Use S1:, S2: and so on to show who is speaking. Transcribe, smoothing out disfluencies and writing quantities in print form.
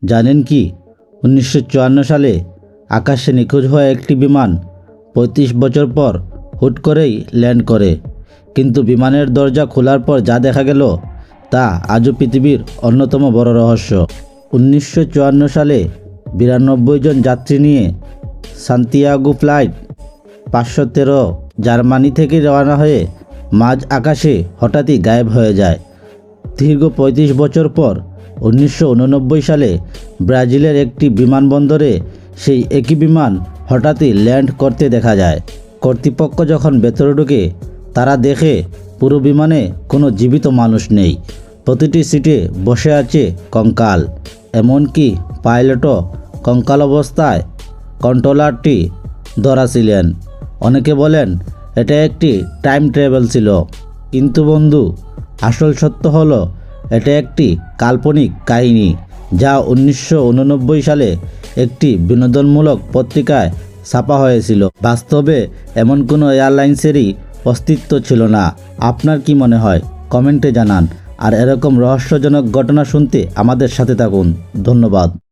S1: জানেন কি 1954 সালে আকাশে নিখোঁজ হওয়া একটি বিমান 35 বছর পর হুট করেই ল্যান্ড করে। কিন্তু বিমানের দরজা খোলার পর যা দেখা গেল তা আজও পৃথিবীর অন্যতম বড় রহস্য। 1954 সালে 92 জন যাত্রী নিয়ে সান্তিয়াগো ফ্লাইট 513 জার্মানি থেকে রওনা হয়ে মাঝ আকাশে হঠাৎই গায়েব হয়ে যায়। দীর্ঘ 35 বছর পর 1989 সালে ব্রাজিলের একটি বিমানবন্দরে সেই একই বিমান হঠাৎই ল্যান্ড করতে দেখা যায়। কর্তৃপক্ষ যখন ভেতরে ঢুকে তারা দেখে পুরো বিমানে কোনো জীবিত মানুষ নেই। প্রতিটি সিটে বসে আছে কঙ্কাল, এমনকি পাইলটও কঙ্কাল অবস্থায় কন্ট্রোলারটি ধরা ছিলেন। অনেকে বলেন এটা একটি টাইম ট্রাভেল ছিল, কিন্তু বন্ধু, আসল সত্য হলো এটা একটি কাল্পনিক কাহিনী যা 1989 সালে একটি বিনোদনমূলক পত্রিকায় ছাপা হয়েছিল। বাস্তবে এমন কোনো এয়ারলাইন্সেরই অস্তিত্ব ছিল না। আপনার কি মনে হয় কমেন্টে জানান। আর এরকম রহস্যজনক ঘটনা শুনতে আমাদের সাথে থাকুন। ধন্যবাদ।